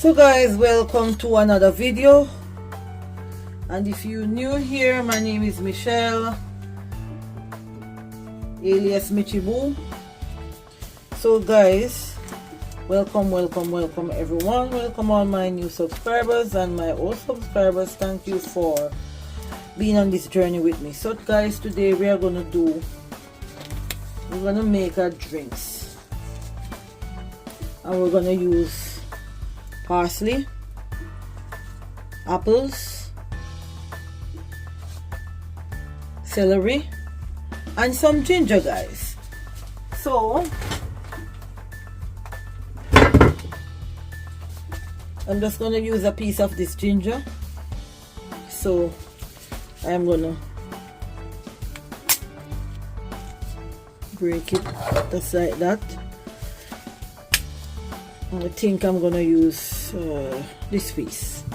So guys, welcome to another video, and if you're new here, my name is Michelle alias Michibu. So guys, welcome everyone. Welcome all my new subscribers and my old subscribers. Thank you for being on this journey with me. So guys, today we're gonna make our drinks, and we're gonna use parsley, apples, celery, and some ginger, guys. So I'm just gonna use a piece of this ginger. So I'm gonna break it just like that. I think I'm gonna use this piece.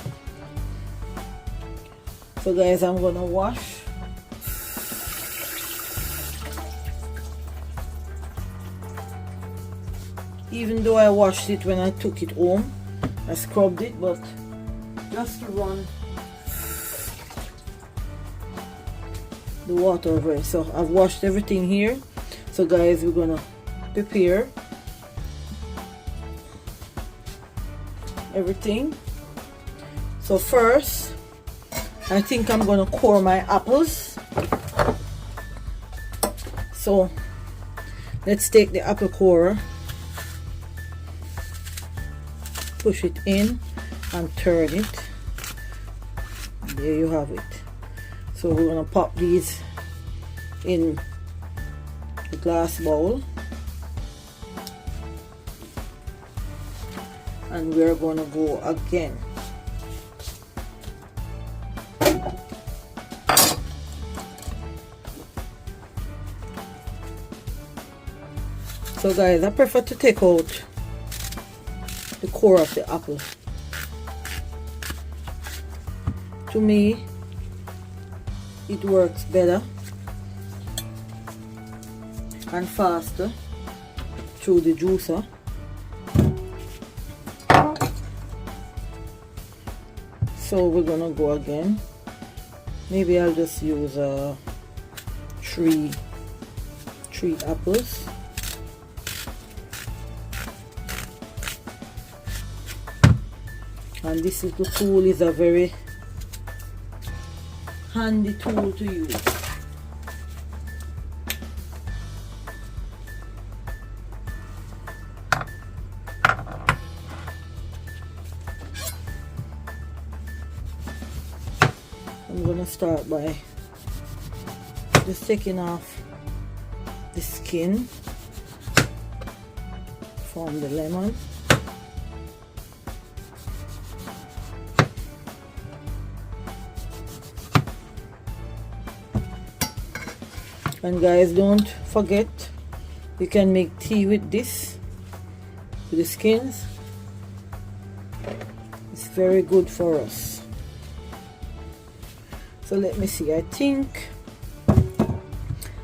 So guys, I'm gonna wash. Even though I washed it when I took it home, I scrubbed it, but just to run the water over it. So I've washed everything here. So guys, we're gonna prepare everything. So first, I think I'm gonna core my apples. So let's take the apple core, push it in and turn it. There you have it. So we're gonna pop these in the glass bowl, and we're gonna go again. So guys, I prefer to take out the core of the apple. To me, it works better and faster through the juicer. So we're gonna go again. Maybe I'll just use three apples. And this little tool is a very handy tool to use. I'm gonna start by just taking off the skin from the lemon. And guys, don't forget, you can make tea with this, with the skins. It's very good for us. So let me see, I think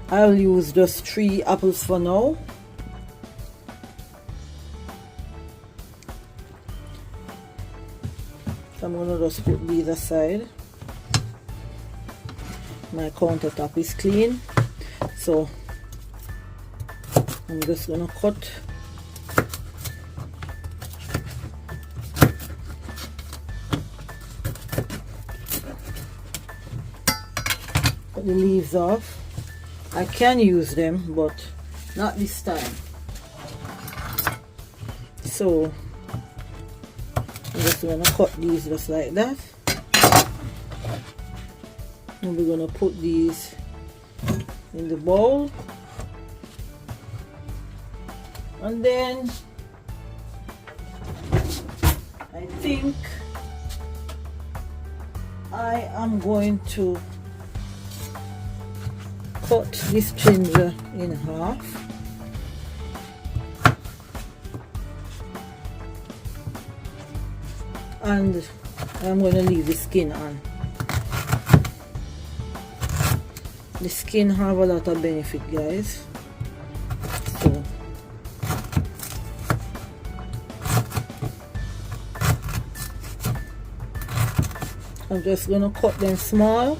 I'll use just 3 apples for now. So I'm gonna just put these aside. My countertop is clean, so I'm just gonna cut the leaves off. I can use them, but not this time. So I'm just gonna cut these just like that, and we're gonna put these in the bowl, and then I think I am going to cut this ginger in half. And I'm going to leave the skin on. The skin have a lot of benefit, guys. So I'm just gonna cut them small.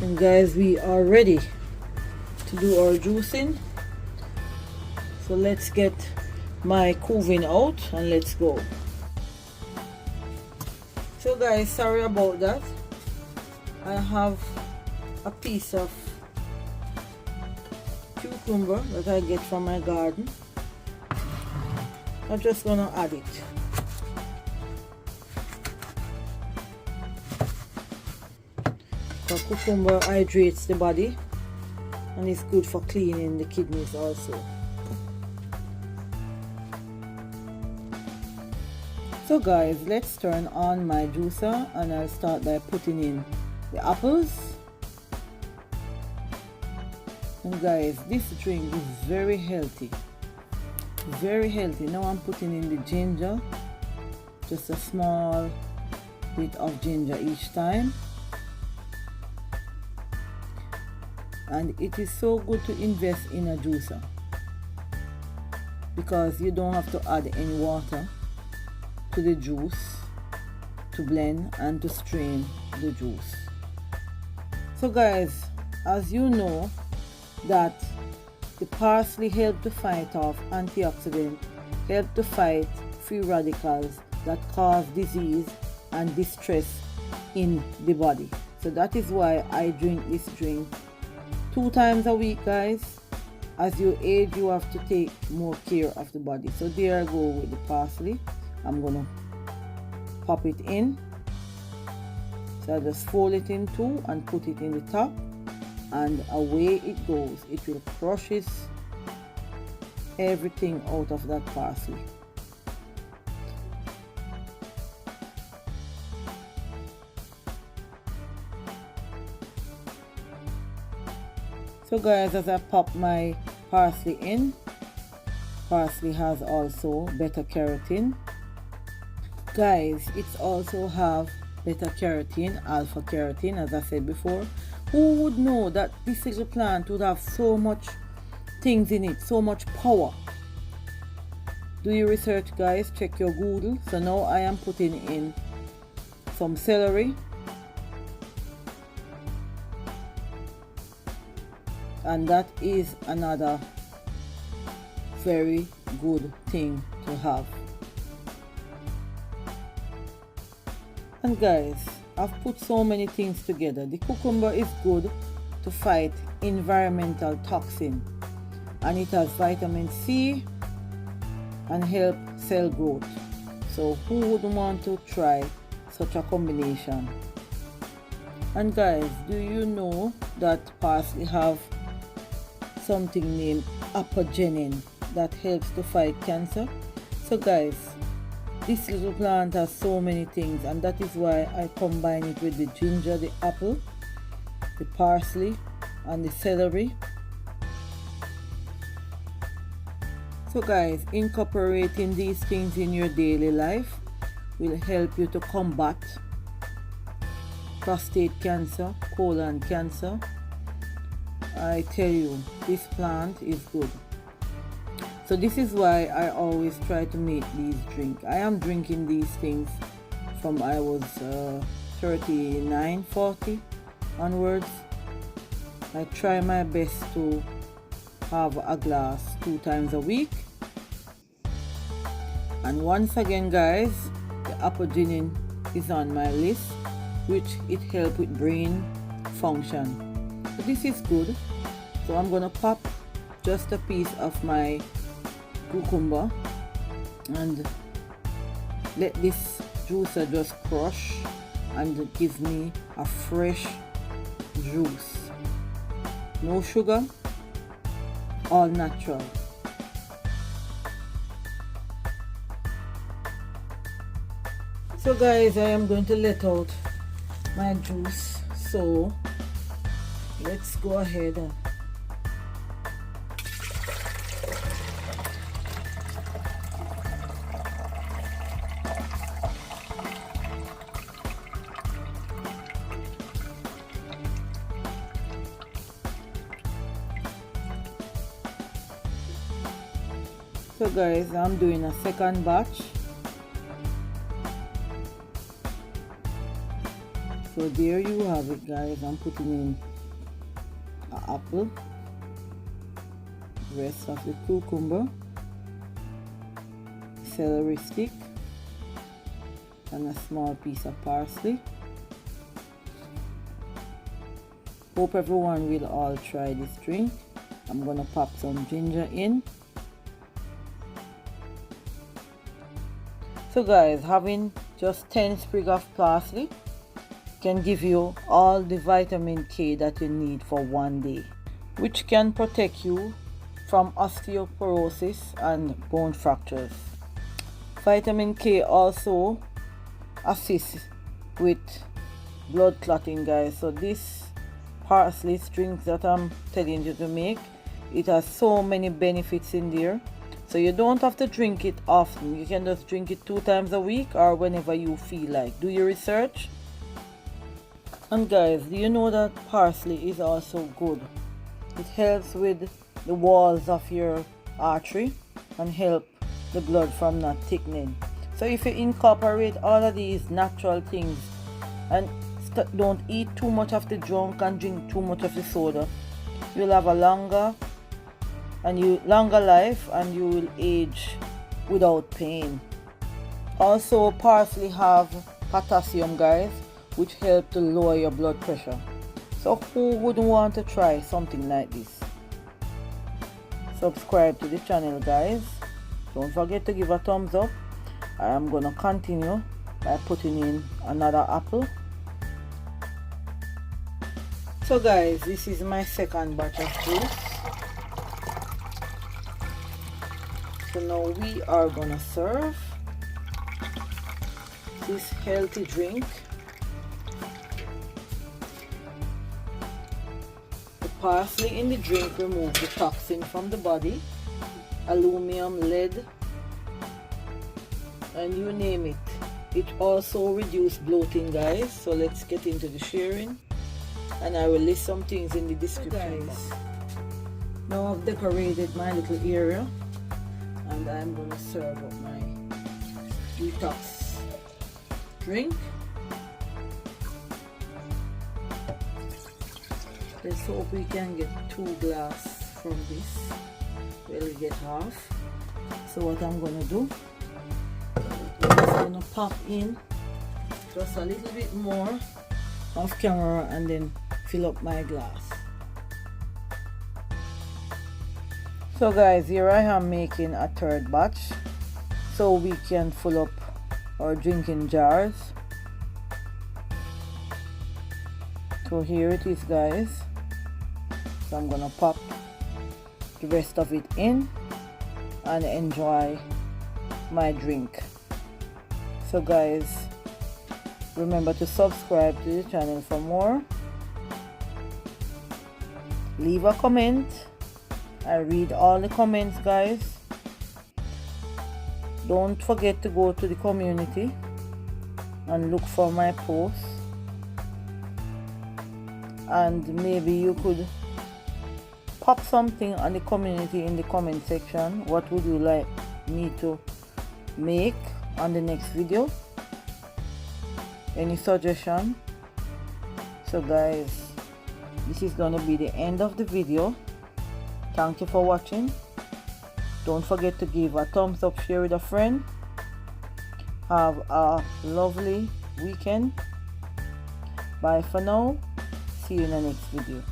And guys, we are ready to do our juicing. So let's get my cooling out and let's go. So guys, sorry about that. I have a piece of cucumber that I get from my garden. I'm just gonna add it. The cucumber hydrates the body and it's good for cleaning the kidneys also. So guys, let's turn on my juicer and I'll start by putting in the apples. And guys, this drink is very healthy. Very healthy. Now I'm putting in the ginger, just a small bit of ginger each time. And it is so good to invest in a juicer because you don't have to add any water to the juice to blend and to strain the juice. So guys, as you know that the parsley help to fight off antioxidant, help to fight free radicals that cause disease and distress in the body. So that is why I drink this drink 2 times a week, guys. As you age, you have to take more care of the body. So there I go with the parsley. I'm gonna pop it in. So I just fold it in 2 and put it in the top, and away it goes. It will crushes everything out of that parsley. So guys, as I pop my parsley in, parsley has also beta carotene. Guys, it's also have beta carotene, alpha carotene, as I said before. Who would know that this little plant would have so much things in it, so much power? Do your research, guys. Check your Google. So now I am putting in some celery. And that is another very good thing to have. And guys, I've put so many things together. The cucumber is good to fight environmental toxin, and it has vitamin C and help cell growth. So who wouldn't want to try such a combination? And guys, do you know that parsley have something named apogenin that helps to fight cancer? So guys, this little plant has so many things, and that is why I combine it with the ginger, the apple, the parsley and the celery. So guys, incorporating these things in your daily life will help you to combat prostate cancer, colon cancer. I tell you, this plant is good. So this is why I always try to make these drinks. I am drinking these things from I was 39, 40 onwards. I try my best to have a glass 2 times a week. And once again, guys, the apogenin is on my list, which it helps with brain function. So this is good. So I'm gonna pop just a piece of my cucumber and let this juicer just crush and give me a fresh juice. No sugar, all natural. So guys, I am going to let out my juice. So let's go ahead and so guys, I'm doing a second batch So there you have it, guys. I'm putting in an apple, rest of the cucumber, celery stick, and a small piece of parsley. Hope everyone will all try this drink. I'm gonna pop some ginger in. So guys, having just 10 sprigs of parsley can give you all the vitamin K that you need for one day, which can protect you from osteoporosis and bone fractures. Vitamin K also assists with blood clotting, guys. So this parsley drink that I'm telling you to make, it has so many benefits in there. So you don't have to drink it often. You can just drink it 2 times a week or whenever you feel like. Do your research. And guys, do you know that parsley is also good? It helps with the walls of your artery and help the blood from not thickening. So if you incorporate all of these natural things and don't eat too much of the junk and drink too much of the soda, you'll have a longer life and you will age without pain. Also, parsley have potassium, guys, which help to lower your blood pressure. So who wouldn't want to try something like this? Subscribe to the channel, guys. Don't forget to give a thumbs up. I am gonna continue by putting in another apple. So guys, this is my second batch of juice. So now we are gonna serve this healthy drink. The parsley in the drink removes the toxin from the body, aluminum, lead, and you name it. It also reduces bloating, guys. So let's get into the sharing, and I will list some things in the description box. Now I've decorated my little area, and I'm going to serve up my detox drink. Let's hope we can get 2 glasses from this. We'll get half. So what I'm going to do, I'm going to pop in just a little bit more off camera and then fill up my glass. So guys, here I am making a third batch so we can fill up our drinking jars. So here it is, guys. So I'm gonna pop the rest of it in and enjoy my drink. So guys, remember to subscribe to the channel for more. Leave a comment. I read all the comments, guys. Don't forget to go to the community and look for my posts, and maybe you could pop something on the community in the comment section. What would you like me to make on the next video? Any suggestion? So guys, this is gonna be the end of the video. Thank you for watching. Don't forget to give a thumbs up, share with a friend. Have a lovely weekend. Bye for now. See you in the next video.